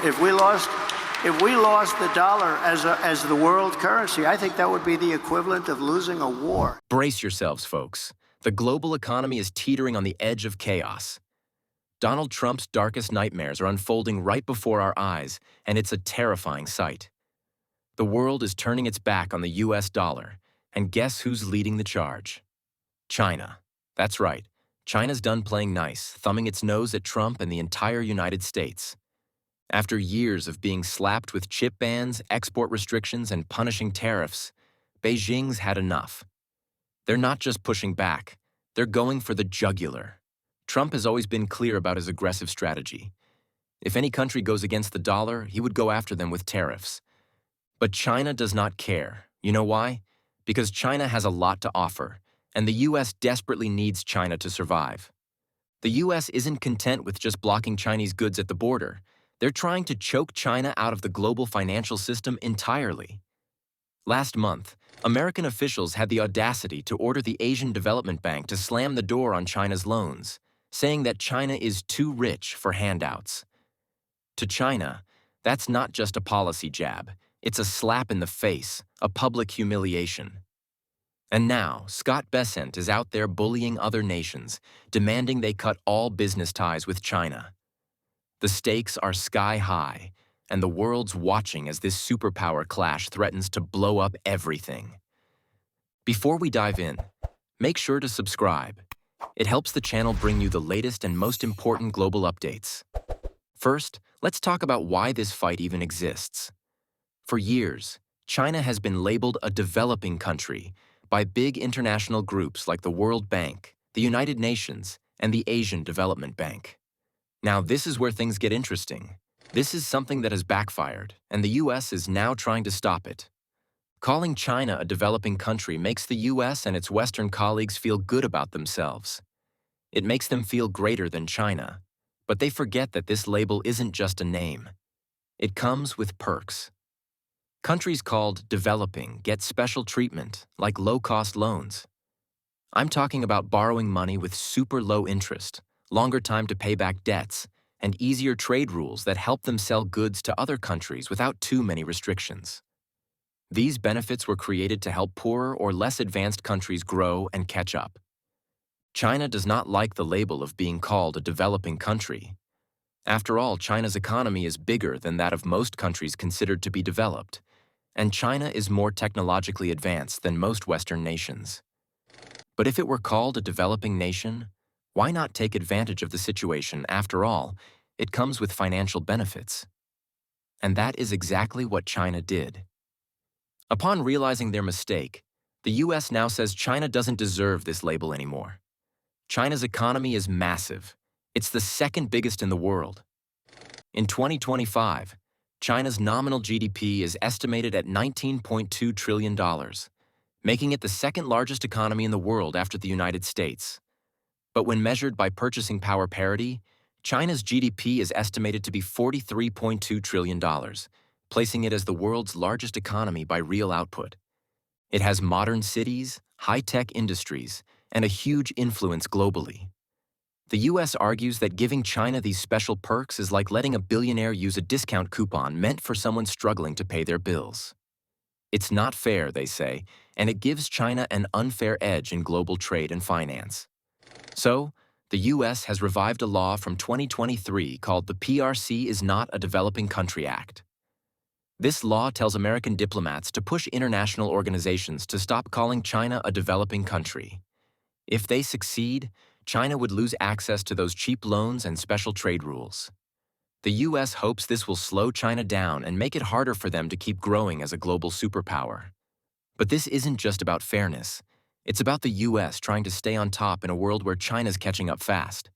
If we lost the dollar as the world currency, I think that would be the equivalent of losing a war. Brace yourselves, folks. The global economy is teetering on the edge of chaos. Donald Trump's darkest nightmares are unfolding right before our eyes, and it's a terrifying sight. The world is turning its back on the US dollar, and guess who's leading the charge? China. That's right. China's done playing nice, thumbing its nose at Trump and the entire United States. After years of being slapped with chip bans, export restrictions, and punishing tariffs, Beijing's had enough. They're not just pushing back, they're going for the jugular. Trump has always been clear about his aggressive strategy. If any country goes against the dollar, he would go after them with tariffs. But China does not care. You know why? Because China has a lot to offer, and the US desperately needs China to survive. The US isn't content with just blocking Chinese goods at the border. They're trying to choke China out of the global financial system entirely. Last month, American officials had the audacity to order the Asian Development Bank to slam the door on China's loans, saying that China is too rich for handouts. To China, that's not just a policy jab, it's a slap in the face, a public humiliation. And now, Scott Bessent is out there bullying other nations, demanding they cut all business ties with China. The stakes are sky high, and the world's watching as this superpower clash threatens to blow up everything. Before we dive in, make sure to subscribe. It helps the channel bring you the latest and most important global updates. First, let's talk about why this fight even exists. For years, China has been labeled a developing country by big international groups like the World Bank, the United Nations, and the Asian Development Bank. Now, this is where things get interesting. This is something that has backfired, and the US is now trying to stop it. Calling China a developing country makes the US and its Western colleagues feel good about themselves. It makes them feel greater than China. But they forget that this label isn't just a name. It comes with perks. Countries called developing get special treatment, like low-cost loans. I'm talking about borrowing money with super low interest, longer time to pay back debts, and easier trade rules that help them sell goods to other countries without too many restrictions. These benefits were created to help poorer or less advanced countries grow and catch up. China does not like the label of being called a developing country. After all, China's economy is bigger than that of most countries considered to be developed, and China is more technologically advanced than most Western nations. But if it were called a developing nation, why not take advantage of the situation? After all, it comes with financial benefits. And that is exactly what China did. Upon realizing their mistake, the US now says China doesn't deserve this label anymore. China's economy is massive. It's the second biggest in the world. In 2025, China's nominal GDP is estimated at $19.2 trillion, making it the second largest economy in the world after the United States. But when measured by purchasing power parity, China's GDP is estimated to be $43.2 trillion, placing it as the world's largest economy by real output. It has modern cities, high-tech industries, and a huge influence globally. The US argues that giving China these special perks is like letting a billionaire use a discount coupon meant for someone struggling to pay their bills. It's not fair, they say, and it gives China an unfair edge in global trade and finance. So, the US has revived a law from 2023 called the PRC Is Not a Developing Country Act. This law tells American diplomats to push international organizations to stop calling China a developing country. If they succeed, China would lose access to those cheap loans and special trade rules. The US hopes this will slow China down and make it harder for them to keep growing as a global superpower. But this isn't just about fairness. It's about the US trying to stay on top in a world where China's catching up fast.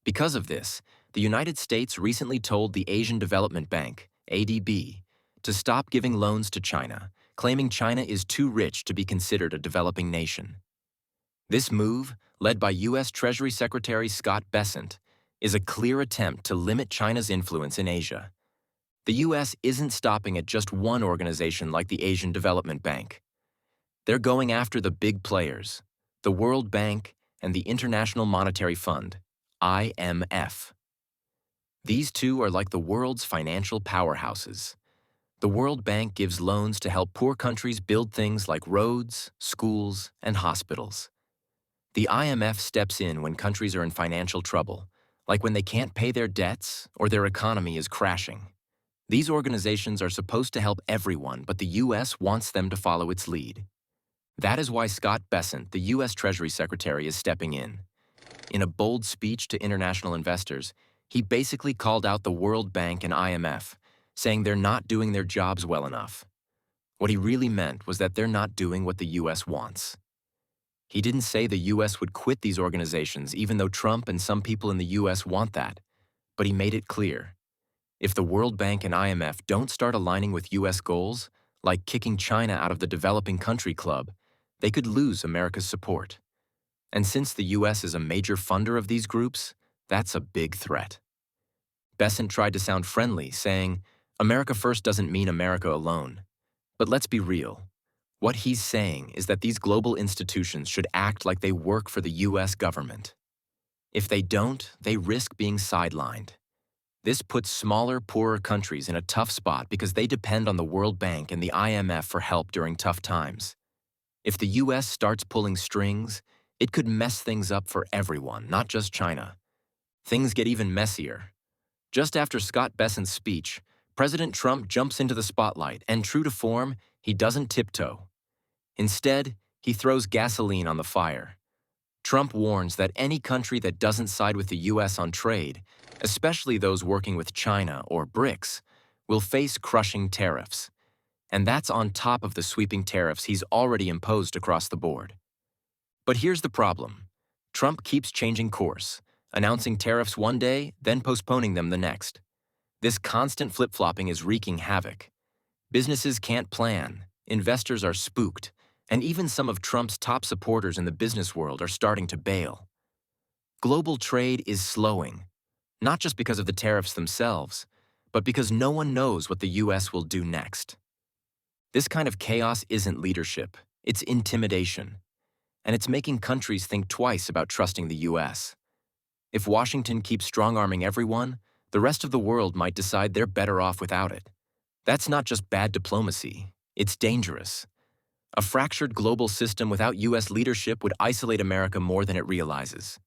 Because of this, the United States recently told the Asian Development Bank, ADB, to stop giving loans to China, claiming China is too rich to be considered a developing nation. This move, led by U.S. Treasury Secretary Scott Bessent, is a clear attempt to limit China's influence in Asia. The U.S. isn't stopping at just one organization like the Asian Development Bank. They're going after the big players, the World Bank and the International Monetary Fund, IMF. These two are like the world's financial powerhouses. The World Bank gives loans to help poor countries build things like roads, schools, and hospitals. The IMF steps in when countries are in financial trouble, like when they can't pay their debts or their economy is crashing. These organizations are supposed to help everyone, but the U.S. wants them to follow its lead. That is why Scott Bessent, the U.S. Treasury Secretary, is stepping in. In a bold speech to international investors, he basically called out the World Bank and IMF, saying they're not doing their jobs well enough. What he really meant was that they're not doing what the U.S. wants. He didn't say the U.S. would quit these organizations, even though Trump and some people in the U.S. want that, but he made it clear. If the World Bank and IMF don't start aligning with U.S. goals, like kicking China out of the Developing Country Club, they could lose America's support. And since the U.S. is a major funder of these groups, that's a big threat. Bessent tried to sound friendly, saying, America first doesn't mean America alone. But let's be real. What he's saying is that these global institutions should act like they work for the U.S. government. If they don't, they risk being sidelined. This puts smaller, poorer countries in a tough spot because they depend on the World Bank and the IMF for help during tough times. If the U.S. starts pulling strings, it could mess things up for everyone, not just China. Things get even messier. Just after Scott Bessent's speech, President Trump jumps into the spotlight, and true to form, he doesn't tiptoe. Instead, he throws gasoline on the fire. Trump warns that any country that doesn't side with the U.S. on trade, especially those working with China or BRICS, will face crushing tariffs. And that's on top of the sweeping tariffs he's already imposed across the board. But here's the problem. Trump keeps changing course, announcing tariffs one day, then postponing them the next. This constant flip-flopping is wreaking havoc. Businesses can't plan, investors are spooked, and even some of Trump's top supporters in the business world are starting to bail. Global trade is slowing, not just because of the tariffs themselves, but because no one knows what the U.S. will do next. This kind of chaos isn't leadership, it's intimidation. And it's making countries think twice about trusting the U.S. If Washington keeps strong-arming everyone, the rest of the world might decide they're better off without it. That's not just bad diplomacy, it's dangerous. A fractured global system without U.S. leadership would isolate America more than it realizes.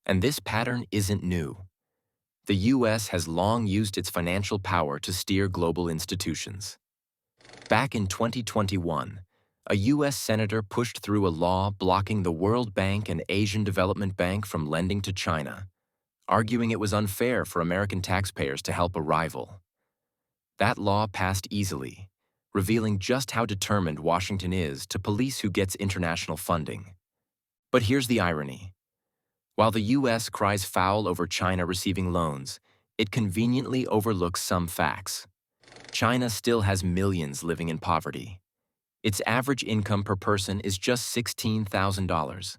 And this pattern isn't new. The U.S. has long used its financial power to steer global institutions. Back in 2021, a U.S. senator pushed through a law blocking the World Bank and Asian Development Bank from lending to China, arguing it was unfair for American taxpayers to help a rival. That law passed easily, revealing just how determined Washington is to police who gets international funding. But here's the irony. While the U.S. cries foul over China receiving loans, it conveniently overlooks some facts. China still has millions living in poverty. Its average income per person is just $16,000,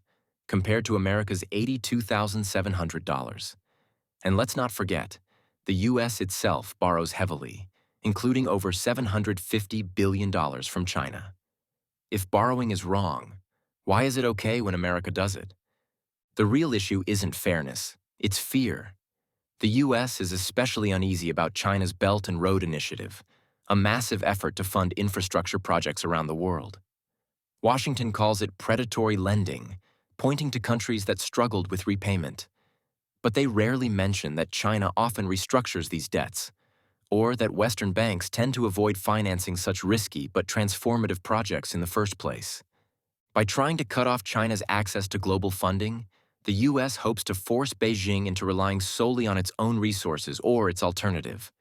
compared to America's $82,700. And let's not forget, the U.S. itself borrows heavily, including over $750 billion from China. If borrowing is wrong, why is it okay when America does it? The real issue isn't fairness, it's fear. The U.S. is especially uneasy about China's Belt and Road Initiative, a massive effort to fund infrastructure projects around the world. Washington calls it predatory lending, pointing to countries that struggled with repayment. But they rarely mention that China often restructures these debts, or that Western banks tend to avoid financing such risky but transformative projects in the first place. By trying to cut off China's access to global funding, the U.S. hopes to force Beijing into relying solely on its own resources or its alternative,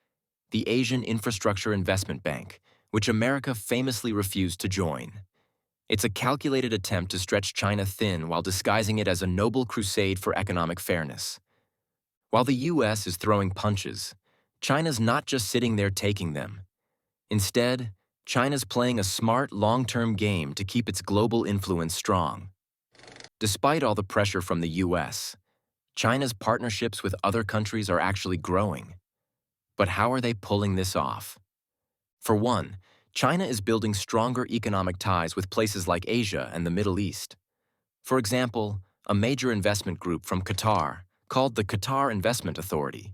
the Asian Infrastructure Investment Bank, which America famously refused to join. It's a calculated attempt to stretch China thin while disguising it as a noble crusade for economic fairness. While the U.S. is throwing punches, China's not just sitting there taking them. Instead, China's playing a smart, long-term game to keep its global influence strong. Despite all the pressure from the U.S., China's partnerships with other countries are actually growing. But how are they pulling this off? For one, China is building stronger economic ties with places like Asia and the Middle East. For example, a major investment group from Qatar, called the Qatar Investment Authority,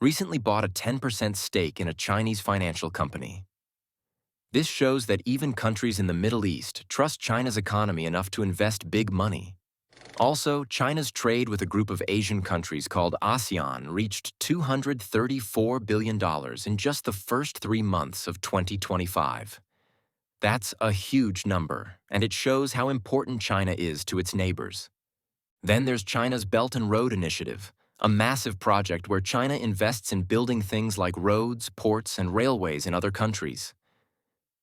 recently bought a 10% stake in a Chinese financial company. This shows that even countries in the Middle East trust China's economy enough to invest big money. Also, China's trade with a group of Asian countries called ASEAN reached $234 billion in just the first 3 months of 2025. That's a huge number, and it shows how important China is to its neighbors. Then there's China's Belt and Road Initiative, a massive project where China invests in building things like roads, ports, and railways in other countries.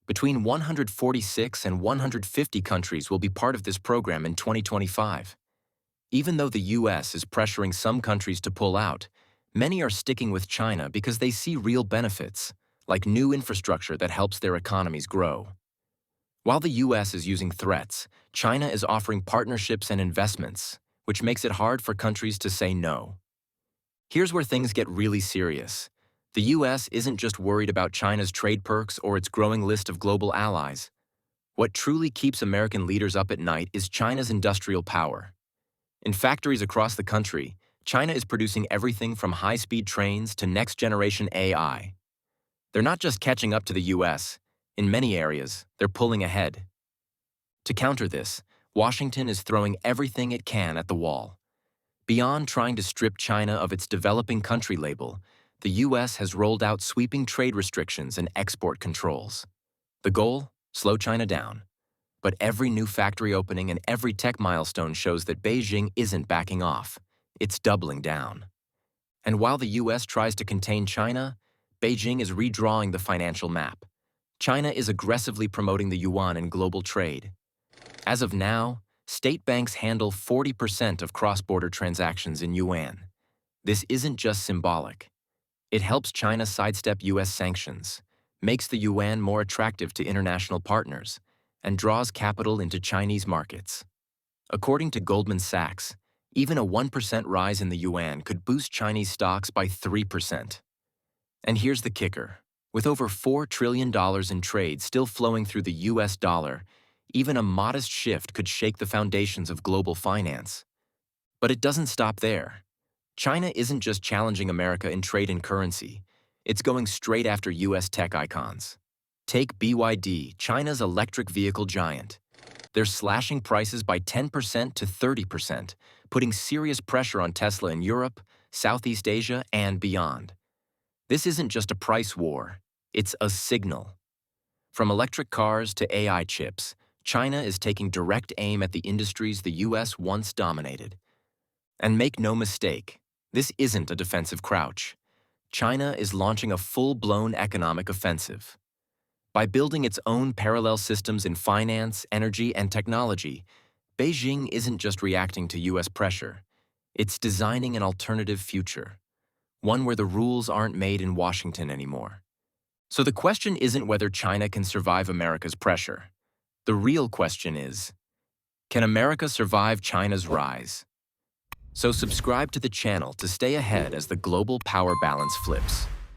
Between 146 and 150 countries will be part of this program in 2025. Even though the US is pressuring some countries to pull out, many are sticking with China because they see real benefits, like new infrastructure that helps their economies grow. While the US is using threats, China is offering partnerships and investments, which makes it hard for countries to say no. Here's where things get really serious. The US isn't just worried about China's trade perks or its growing list of global allies. What truly keeps American leaders up at night is China's industrial power. In factories across the country, China is producing everything from high-speed trains to next-generation AI. They're not just catching up to the US. In many areas, they're pulling ahead. To counter this, Washington is throwing everything it can at the wall. Beyond trying to strip China of its developing country label, the US has rolled out sweeping trade restrictions and export controls. The goal? Slow China down. But every new factory opening and every tech milestone shows that Beijing isn't backing off. It's doubling down. And while the US tries to contain China, Beijing is redrawing the financial map. China is aggressively promoting the yuan in global trade. As of now, state banks handle 40% of cross-border transactions in yuan. This isn't just symbolic. It helps China sidestep US sanctions, makes the yuan more attractive to international partners, and draws capital into Chinese markets. According to Goldman Sachs, even a 1% rise in the yuan could boost Chinese stocks by 3%. And here's the kicker. With over $4 trillion in trade still flowing through the US dollar, even a modest shift could shake the foundations of global finance. But it doesn't stop there. China isn't just challenging America in trade and currency. It's going straight after US tech icons. Take BYD, China's electric vehicle giant. They're slashing prices by 10% to 30%, putting serious pressure on Tesla in Europe, Southeast Asia, and beyond. This isn't just a price war, it's a signal. From electric cars to AI chips, China is taking direct aim at the industries the US once dominated. And make no mistake, this isn't a defensive crouch. China is launching a full-blown economic offensive. By building its own parallel systems in finance, energy, and technology, Beijing isn't just reacting to US pressure. It's designing an alternative future, one where the rules aren't made in Washington anymore. So the question isn't whether China can survive America's pressure. The real question is, can America survive China's rise? So subscribe to the channel to stay ahead as the global power balance flips.